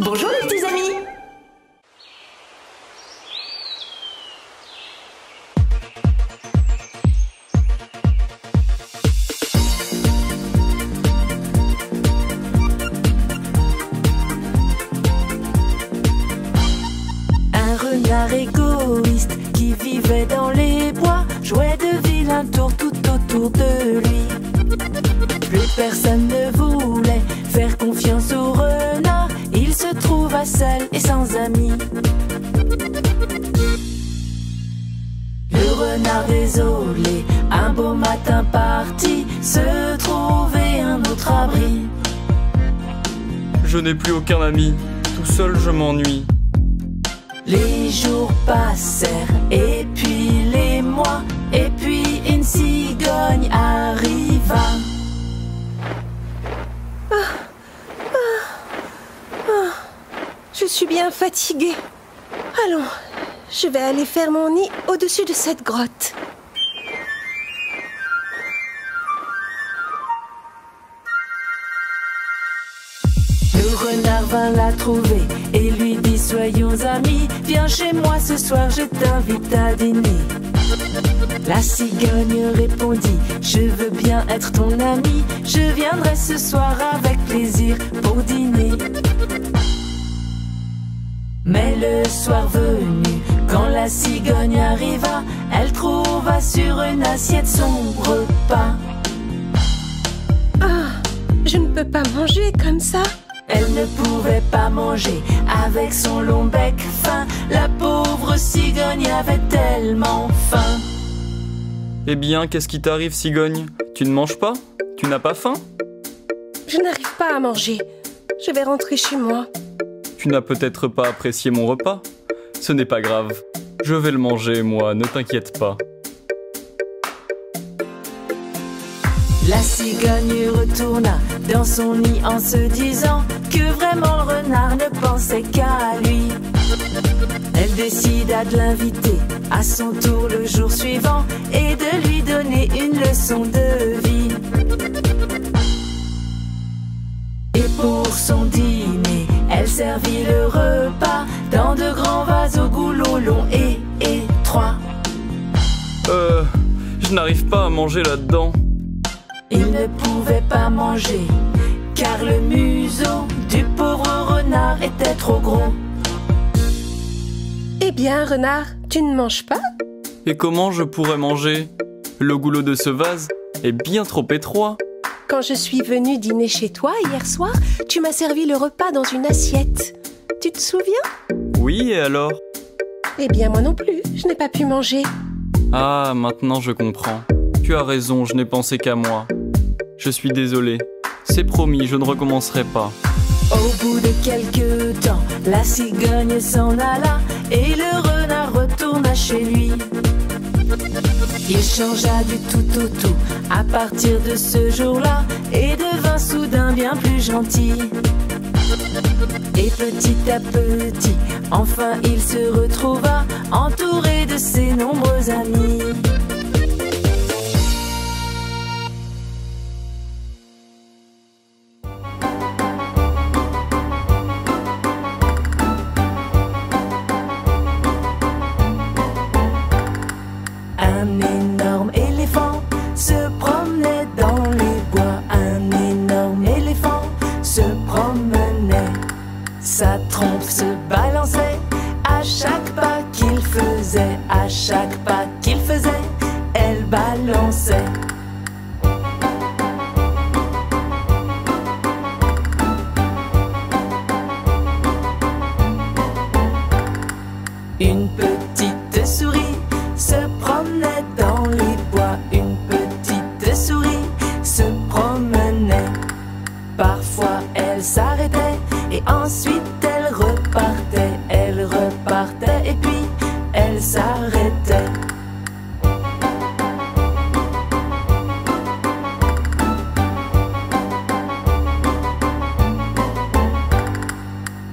Bonjour les petits amis. Un renard égoïste qui vivait dans les bois jouait de vilains tours tout autour de lui. Plus personne ne voulait faire confiance au renard. Il se trouva seul et sans amis. Le renard désolé, un beau matin parti se trouver un autre abri. Je n'ai plus aucun ami, tout seul je m'ennuie. Les jours passèrent et puis les mois, et puis une cigogne arriva. Je suis bien fatiguée. Allons, je vais aller faire mon nid au-dessus de cette grotte. Le renard vint la trouver et lui dit: soyons amis, viens chez moi ce soir, je t'invite à dîner. La cigogne répondit: je veux bien être ton ami, je viendrai ce soir avec plaisir pour dîner. Mais le soir venu, quand la cigogne arriva, elle trouva sur une assiette son repas. Je ne peux pas manger comme ça. Elle ne pouvait pas manger avec son long bec fin. La pauvre cigogne avait tellement faim. Eh bien, qu'est-ce qui t'arrive, cigogne? Tu ne manges pas? Tu n'as pas faim? Je n'arrive pas à manger. Je vais rentrer chez moi. Tu n'as peut-être pas apprécié mon repas? Ce n'est pas grave. Je vais le manger, moi, ne t'inquiète pas. La cigogne retourna dans son nid en se disant que vraiment le renard ne pensait qu'à lui. Elle décida de l'inviter à son tour le jour suivant et de lui donner une leçon de vie. Et pour son dîner, elle servit le repas dans de grands vases au goulot long et étroit. Je n'arrive pas à manger là-dedans. Il ne pouvait pas manger, car le museau du pauvre renard était trop gros. Eh bien, renard, tu ne manges pas? Et comment je pourrais manger? Le goulot de ce vase est bien trop étroit. Quand je suis venue dîner chez toi hier soir, tu m'as servi le repas dans une assiette. Tu te souviens? Oui, et alors? Eh bien, moi non plus, je n'ai pas pu manger. Ah, maintenant je comprends. Tu as raison, je n'ai pensé qu'à moi. Je suis désolé. C'est promis, je ne recommencerai pas. Au bout de quelques temps, la cigogne s'en alla et le renard retourna chez lui. Il changea du tout au tout à partir de ce jour-là et devint soudain bien plus gentil. Et petit à petit, enfin il se retrouva entouré de ses nombreux amis. Un énorme éléphant se promenait dans les bois. Un énorme éléphant se promenait. Sa trompe se balançait à chaque pas qu'il faisait. À chaque pas qu'il faisait, elle balançait. Une petite souris se promenait dans les bois. Une petite souris se promenait. Parfois elle s'arrêtait et ensuite elle repartait. Elle repartait et puis elle s'arrêtait.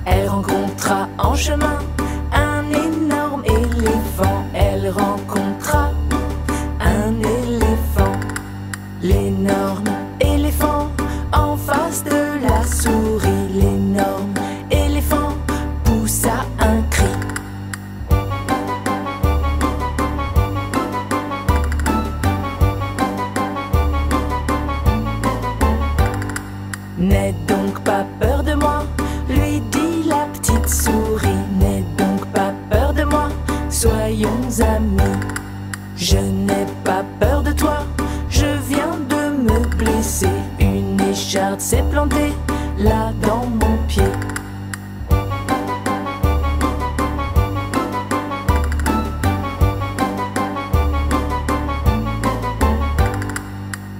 Elle rencontra en chemin un énorme éléphant. Elle rencontra un éléphant. L'énorme éléphant en face de la souris. L'énorme éléphant bons amis. Je n'ai pas peur de toi, je viens de me blesser. Une écharde s'est plantée là dans mon pied.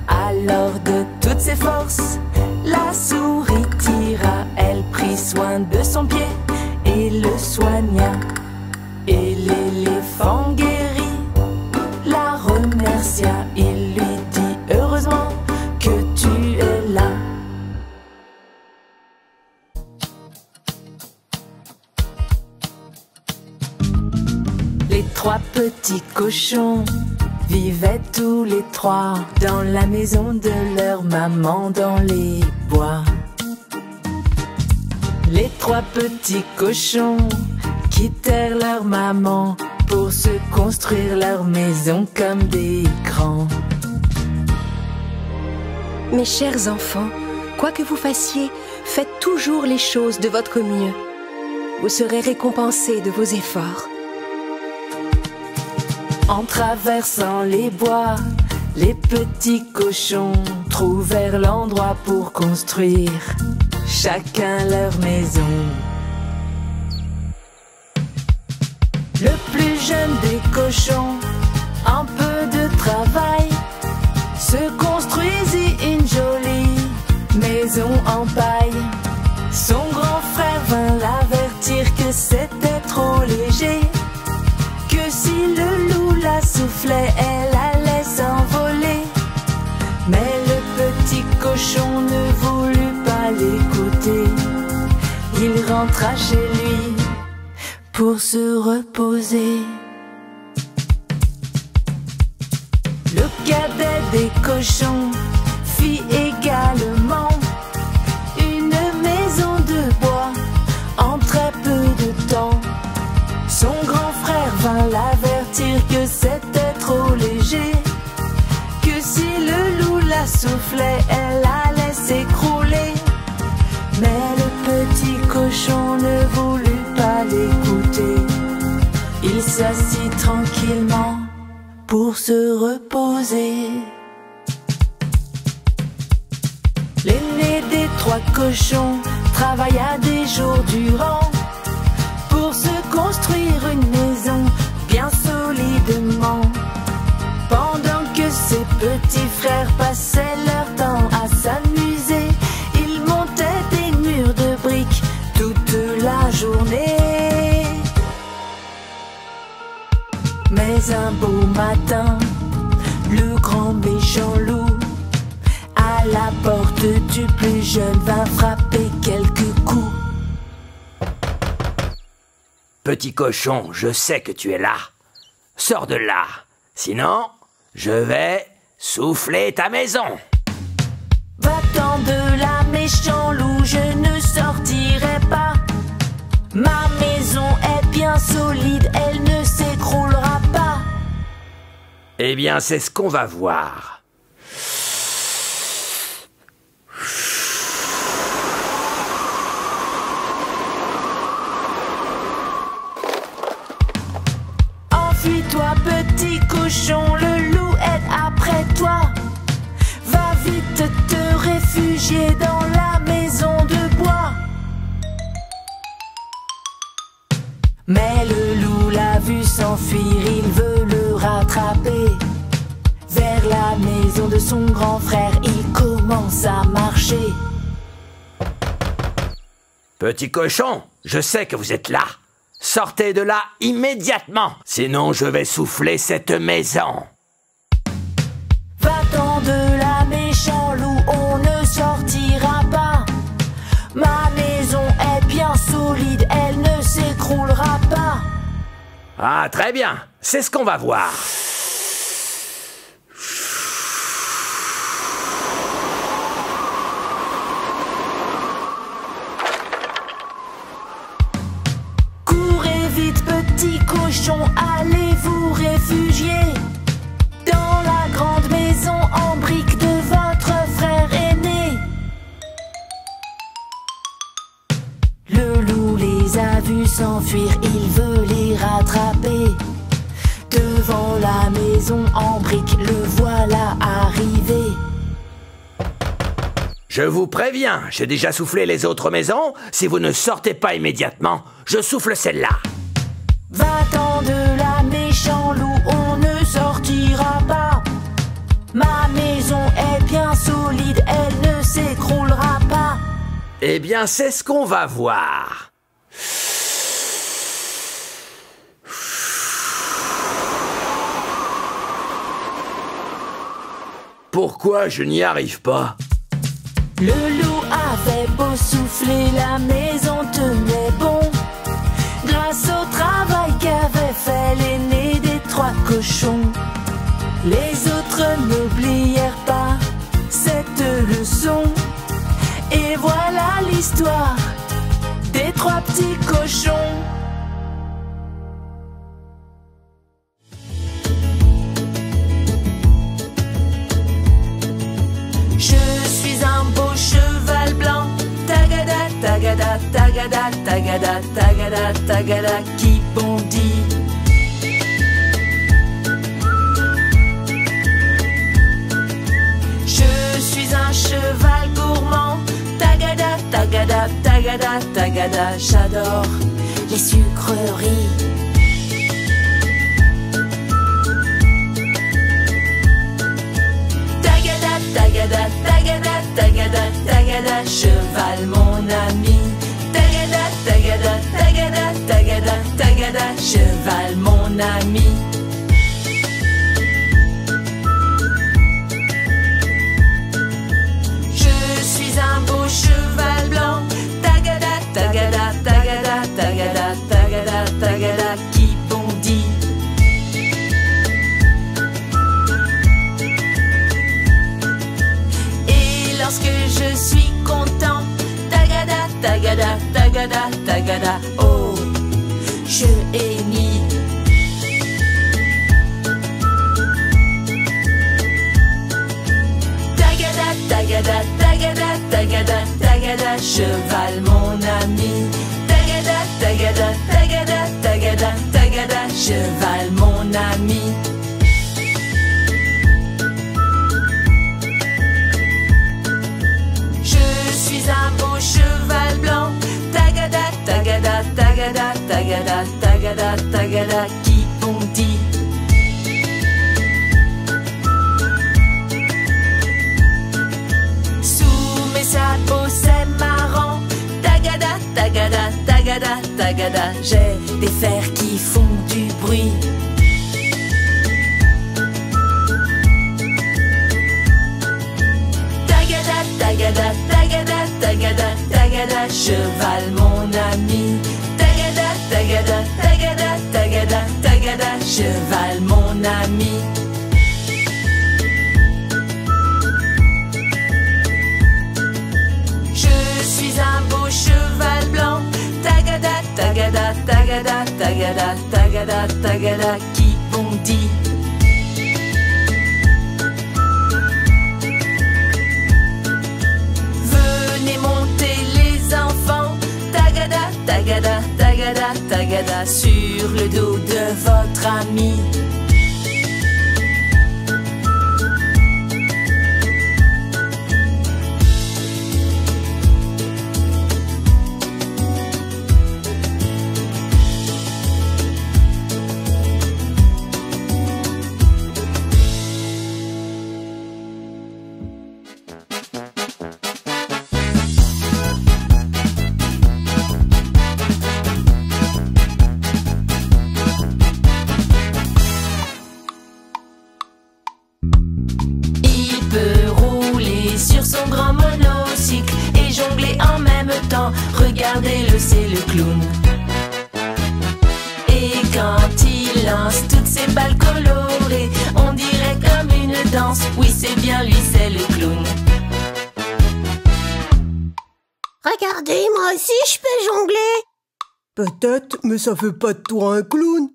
Alors de toutes ses forces, la souris tira. Elle prit soin de son pied et le soigna. Et l'éléphant guéri la remercia. Il lui dit heureusement que tu es là. Les trois petits cochons vivaient tous les trois dans la maison de leur maman dans les bois. Les trois petits cochons quittèrent leur maman pour se construire leur maison comme des grands. Mes chers enfants, quoi que vous fassiez, faites toujours les choses de votre mieux. Vous serez récompensés de vos efforts. En traversant les bois, les petits cochons trouvèrent l'endroit pour construire chacun leur maison. Le plus jeune des cochons, un peu de travail, se construisit une jolie maison en paille. Son grand frère vint l'avertir que c'était trop léger, que si le loup la soufflait, elle allait s'envoler. Mais le petit cochon ne voulut pas l'écouter. Il rentra chez lui pour se reposer. Le cadet des cochons fit également une maison de bois en très peu de temps. Son grand frère vint l'avertir que c'était trop léger, que si le loup la soufflait, elle allait s'écrouler. Mais le petit cochon ne voulut pas l'écouter. Il s'assit tranquillement pour se reposer. L'aîné des trois cochons travailla des jours durant pour se construire une maison bien solidement. Pendant que ses petits frères passaient leur temps à s'amuser, ils montaient des murs de briques toute la journée. Mais un beau matin, le grand méchant loup à la porte du plus jeune vint frapper quelques coups. Petit cochon, je sais que tu es là. Sors de là, sinon je vais souffler ta maison. Va-t'en de là, méchant loup, je ne sortirai pas. Ma maison est bien solide, elle ne s'écroulera pas. Eh bien, c'est ce qu'on va voir. Enfuis-toi, petit cochon, le loup est après toi. Va vite te réfugier dans la maison de bois. Mais le loup l'a vu s'enfuir, il veut le rattraper. Vers la maison de son grand frère, il commence à marcher. Petit cochon, je sais que vous êtes là. Sortez de là immédiatement, sinon je vais souffler cette maison. Va-t'en de là, méchant loup, on ne sortira pas. Ma maison est bien solide, elle ne s'écroulera pas. Ah, très bien, c'est ce qu'on va voir. Courez vite, petit cochon, allez vous réfugier dans la grande maison en briques de votre frère aîné. Le loup les a vus s'enfuir, il veut les rattraper. devant la maison en briques, le voilà arrivé. Je vous préviens, j'ai déjà soufflé les autres maisons. Si vous ne sortez pas immédiatement, je souffle celle-là. Va-t'en de là, méchant loup, on ne sortira pas. Ma maison est bien solide, elle ne s'écroulera pas. Eh bien, c'est ce qu'on va voir. Pourquoi je n'y arrive pas? Le loup avait beau souffler, la maison tenait bon. Grâce au travail qu'avait fait l'aîné des 3 cochons. Les autres n'oublièrent pas cette leçon. Et voilà l'histoire des 3 petits cochons. Je suis un beau cheval blanc, tagada, tagada, tagada, tagada, tagada, tagada, qui bondit. Je suis un cheval gourmand, tagada, tagada, tagada, tagada, j'adore les sucreries. Tagada, tagada, tagada, tagada, cheval mon ami. Tagada, tagada, tagada, tagada, tagada, cheval mon ami. Je suis un beau cheval blanc. Tagada, tagada, tagada, tagada, tagada, tagada, qui bondit. Lorsque je suis content, tagada, tagada, tagada, tagada, oh, je hennis. Tagada, tagada, tagada, tagada, tagada, cheval mon ami. Tagada, tagada, tagada, tagada, tagada, cheval mon ami. Un beau cheval blanc, tagada, tagada, tagada, tagada, tagada, tagada, qui bondit. Sous mes sabots c'est marrant, tagada, tagada, tagada, tagada, j'ai des fers qui font du bruit. Tagada, tagada, tagada, tagada, cheval mon ami. Tagada, tagada, tagada, tagada, tagada, cheval mon ami. Je suis un beau cheval blanc. Tagada, tagada, tagada, tagada, tagada, tagada, qui bondit. Tagada, tagada, tagada, sur le dos de votre ami. Regardez-le, c'est le clown. Et quand il lance toutes ses balles colorées, on dirait comme une danse. Oui, c'est bien lui, c'est le clown. Regardez, moi aussi je peux jongler. Peut-être, mais ça fait pas de toi un clown.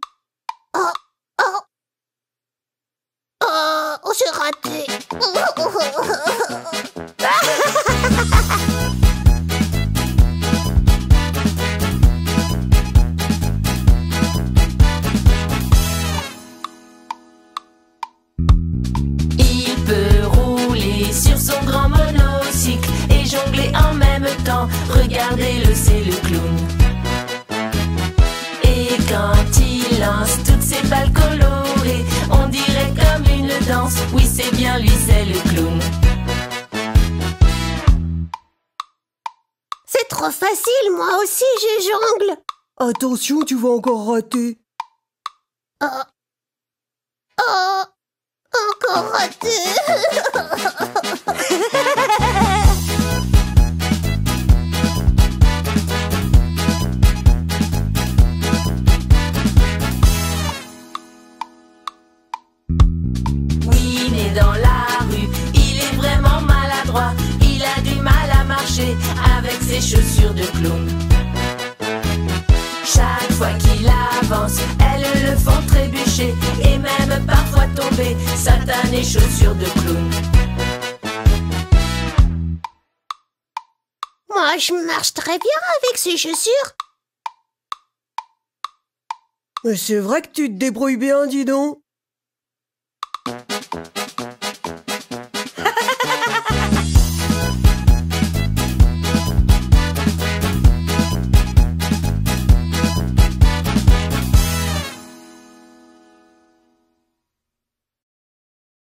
Oh, oh. Oh, j'ai raté. bal coloré, on dirait comme une danse. Oui, c'est bien lui, c'est le clown. C'est trop facile, moi aussi je jongle. Attention, tu vas encore rater. Oh, oh, encore raté. Oui, né dans la rue, il est vraiment maladroit. Il a du mal à marcher avec ses chaussures de clown. Chaque fois qu'il avance, elles le font trébucher et même parfois tomber, satanées chaussures de clown. Moi, je marche très bien avec ces chaussures. Mais c'est vrai que tu te débrouilles bien, dis donc.